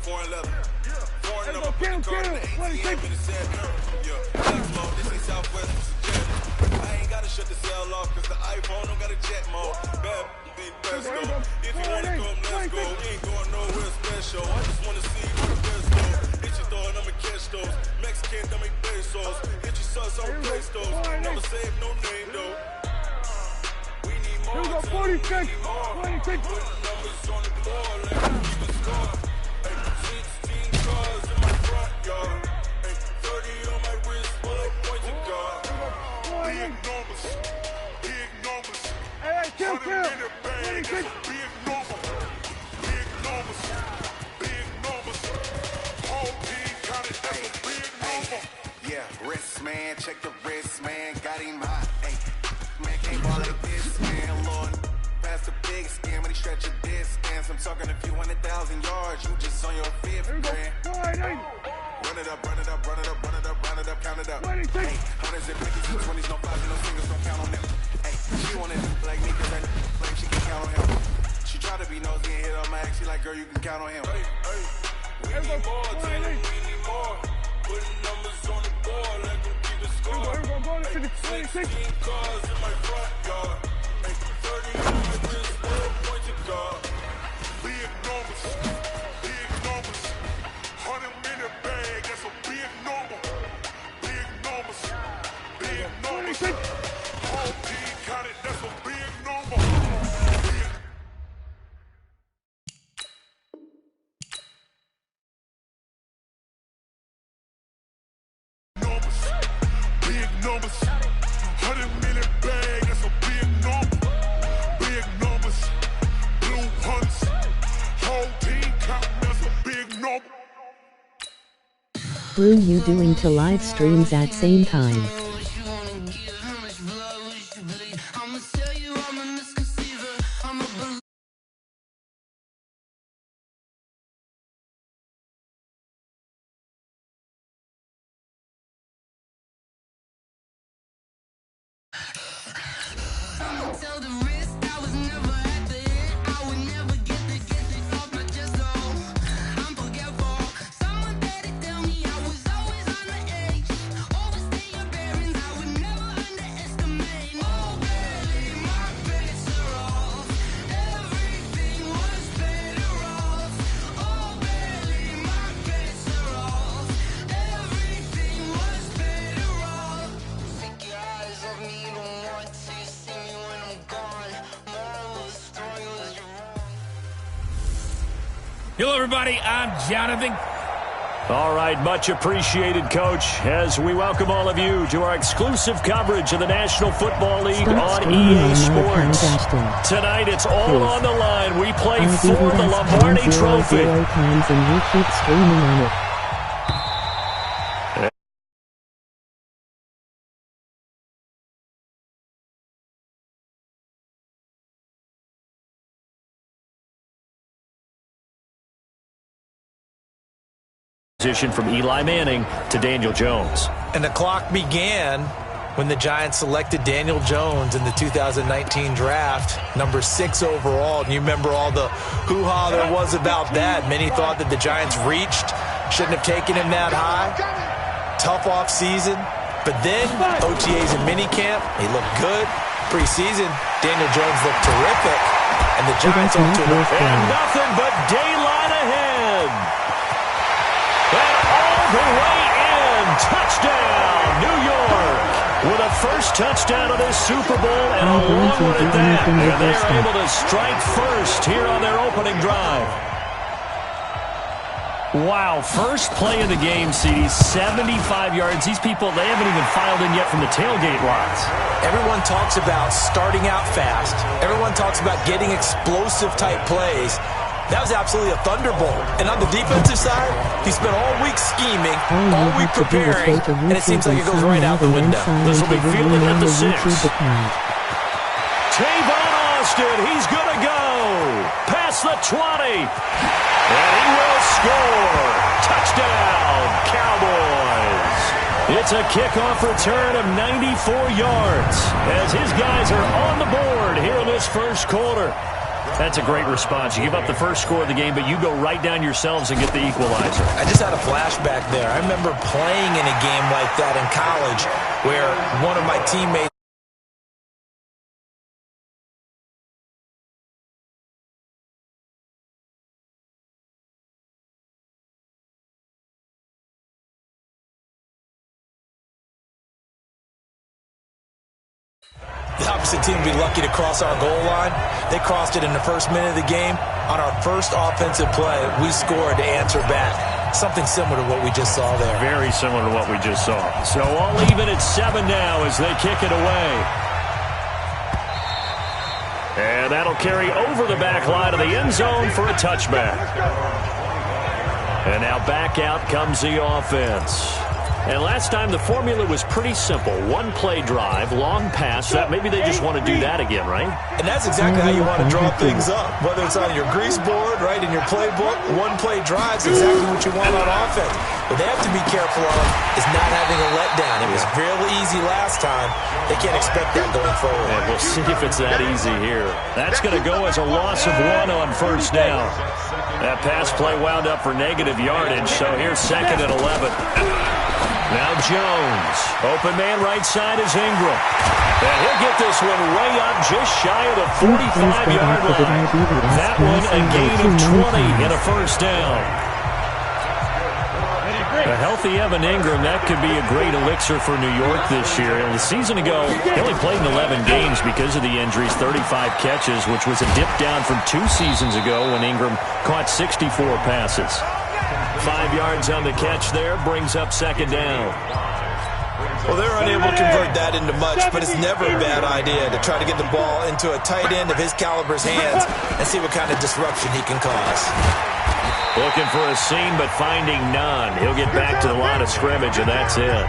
foreign leather. Foreign number, put the card in the ATM and it said yeah. Flex mode, this ain't Southwest, this is jet. I ain't gotta shut the cell off, cause the iPhone don't got a jet mode. Bad, be best though. If you wanna come, let's go. We ain't going nowhere special. I just wanna see where the best go. Hit your throw and I'ma catch those. Mexican, don't make pesos. Hit your sus, I'll replace those. Never save no name though. We need more. Here we go, 46. 46. Put the numbers on the board, let me keep it score. 16 cars in my front yard. 30 on my wrist, full of points of God. Big numbers, big numbers. Hey, chill. Big numbers, big numbers, big numbers. Whole team counted, that's a big number. Yeah, wrist man, check the wrist man, got him hot. Hey, man can't ball like this, man. Lord, pass the big scam when he stretch a distance. I'm talking a few 100,000 yards, you just on your fifth grand. Run it up, run it up, run it up, run it up, run it up, count it up. Hey, hundreds and fifties and 20s, no fives and no singles, don't count on them. Hey, she wanna do like me, cause like she can count on him. She try to be nosy and hit on my ex, she like, girl, you can count on him. Hey, we need more, Taylor, we need more. Putting numbers on the board, let them keep it score. 16 cars in my front yard. 30 on my wrist, full of points of God. Big numbers, big numbers. 100 in the bag, that's a big number. Big numbers, big numbers. Whole team counted, that's a big number. Big numbers, 100-minute bag, that's a big number. Big numbers, blue hunts, whole team counting, that's a big number. Brew you doing to live streams at same time. Hello, everybody. I'm Jonathan. All right, much appreciated, Coach, as we welcome all of you to our exclusive coverage of the National Football League on EA Sports. Tonight, it's all on the line. We play for the Lombardi Trophy. And you keep streaming on it. Position from Eli Manning to Daniel Jones. And the clock began when the Giants selected Daniel Jones in the 2019 draft, number 6 overall. And you remember all the hoo-ha there was about that. Many thought that the Giants reached, shouldn't have taken him that high. Tough off-season. But then OTAs and minicamp, he looked good. Preseason, Daniel Jones looked terrific. And the Giants off to and nothing but daylight ahead. And all the way in. Touchdown, New York. With a first touchdown of this Super Bowl and a long one at that. And they're able to strike first here on their opening drive. Wow, first play of the game, CD, 75 yards. These people, they haven't even filed in yet from the tailgate lines. Everyone talks about starting out fast. Everyone talks about getting explosive type plays. That was absolutely a thunderbolt. And on the defensive side, he spent all week scheming, all week preparing, and it seems like it goes right out the window. This will be fielded at the 6. Tavon Austin, he's going to go. Past the 20. And he will score. Touchdown, Cowboys. It's a kickoff return of 94 yards as his guys are on the board here in this first quarter. That's a great response. You give up the first score of the game, but you go right down yourselves and get the equalizer. I just had a flashback there. I remember playing in a game like that in college where one of my teammates the opposite team would be lucky to cross our goal line. They crossed it in the first minute of the game. On our first offensive play, we scored to answer back. Something similar to what we just saw there. Very similar to what we just saw. So all even at 7 now as they kick it away. And that'll carry over the back line of the end zone for a touchback. And now back out comes the offense. And last time the formula was pretty simple. One play drive, long pass. That maybe they just want to do that again, right? And that's exactly how you want to draw things up. Whether it's on your grease board, right, in your playbook, one play drive is exactly what you want on offense. What they have to be careful of is not having a letdown. It was real easy last time. They can't expect that going forward. And we'll see if it's that easy here. That's going to go as a loss of 1 on first down. That pass play wound up for negative yardage, so here's 2nd and 11. Now Jones. Open man right side is Ingram. And he'll get this one way up just shy of the 45-yard line. That one a gain of 20 in a first down. A healthy Evan Ingram, that could be a great elixir for New York this year. And a season ago, he only played in 11 games because of the injuries, 35 catches, which was a dip down from 2 seasons ago when Ingram caught 64 passes. 5 yards on the catch there, brings up 2nd down. Well, they're unable to convert that into much, but it's never a bad idea to try to get the ball into a tight end of his caliber's hands and see what kind of disruption he can cause. Looking for a seam, but finding none. He'll get back to the line of scrimmage, and that's it.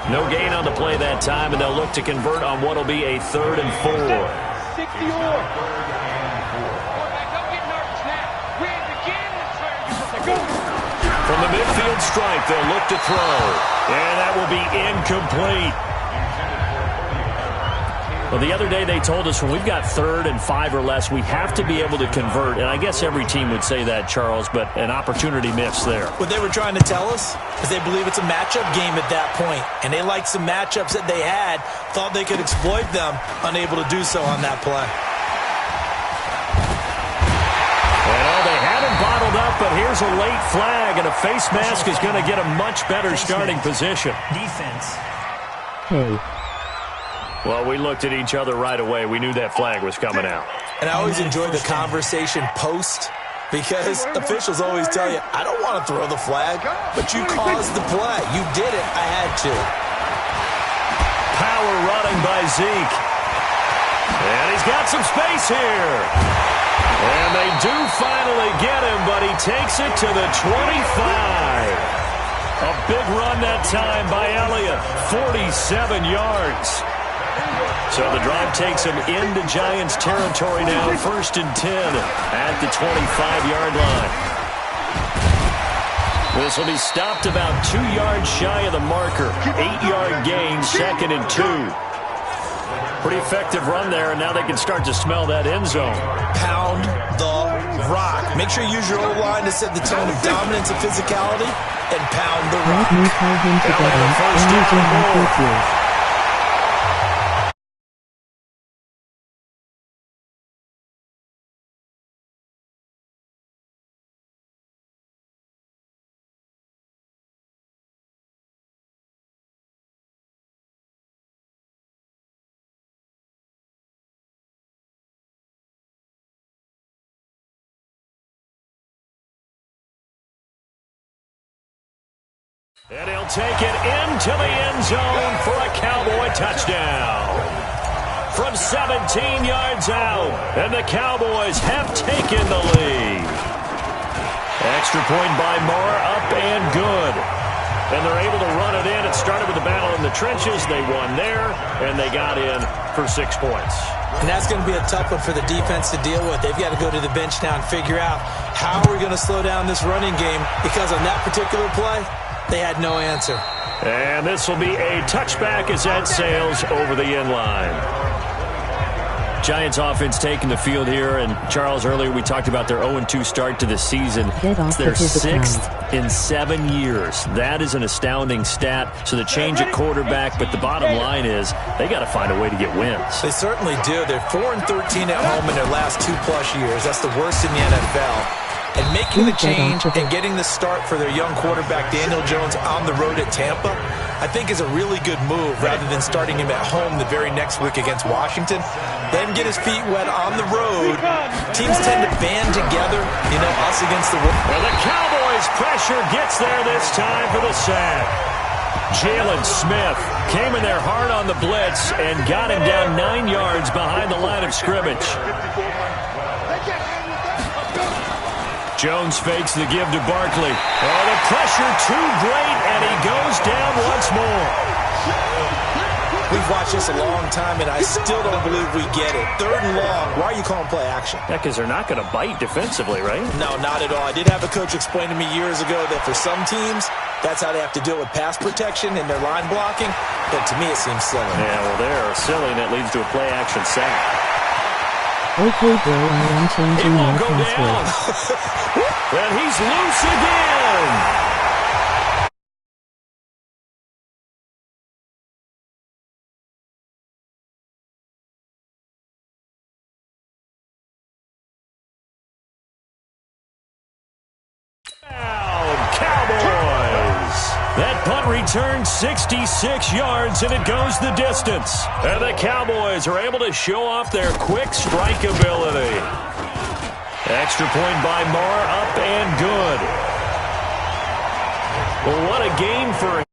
No gain on the play that time, and they'll look to convert on what will be a 3rd and 4. From the midfield stripe, they'll look to throw. And that will be incomplete. Well, the other day they told us when we've got 3rd and 5 or less, we have to be able to convert. And I guess every team would say that, Charles, but an opportunity missed there. What they were trying to tell us is they believe it's a matchup game at that point. And they liked some matchups that they had, thought they could exploit them, unable to do so on that play. Bottled up, but here's a late flag, and a face mask is going to get a much better starting position. Defense. Hey. Well, we looked at each other right away. We knew that flag was coming out. And I always enjoy the conversation post, because officials always tell you, I don't want to throw the flag, but you caused the play. You did it. I had to. Power running by Zeke. And he's got some space here. And they do finally get him, but he takes it to the 25. A big run that time by Elliott, 47 yards. So the drive takes him into Giants territory now, 1st and 10 at the 25-yard line. This will be stopped about 2 yards shy of the marker. 8-yard gain, 2nd and 2. Pretty effective run there, and now they can start to smell that end zone. Pound the rock. Make sure you use your O-line to set the tone of dominance and physicality, and pound the rock. Let me call him together and And he'll take it into the end zone for a Cowboy touchdown. From 17 yards out, and the Cowboys have taken the lead. Extra point by Moore, up and good. And they're able to run it in. It started with a battle in the trenches. They won there, and they got in for 6 points. And that's going to be a tough one for the defense to deal with. They've got to go to the bench now and figure out how are we going to slow down this running game, because on that particular play, they had no answer. And this will be a touchback as that sails over the end line. Giants offense taking the field here, and Charles, earlier we talked about their 0-2 start to the season. It's their 6th in 7 years. That is an astounding stat. So the change at quarterback, but the bottom line is they got to find a way to get wins. They certainly do. They're 4-13 at home in their last 2+ years. That's the worst in the NFL. And making the change and getting the start for their young quarterback, Daniel Jones, on the road at Tampa, I think is a really good move rather than starting him at home the very next week against Washington. Then get his feet wet on the road. Teams tend to band together, us against the world. Well, the Cowboys' pressure gets there this time for the sack. Jalen Smith came in there hard on the blitz and got him down 9 yards behind the line of scrimmage. Jones fakes the give to Barkley. Oh, the pressure too great, and he goes down once more. We've watched this a long time, and I still don't believe we get it. 3rd and long. Why are you calling play action? Yeah, because they're not going to bite defensively, right? No, not at all. I did have a coach explain to me years ago that for some teams, that's how they have to deal with pass protection and their line blocking. But to me, it seems silly. Yeah, well, they're silly, and it leads to a play action sack. Okay, bro, I am changing my password. And he's loose again. That punt returns 66 yards, and it goes the distance. And the Cowboys are able to show off their quick strike ability. Extra point by Marr, up and good. Well, what a game for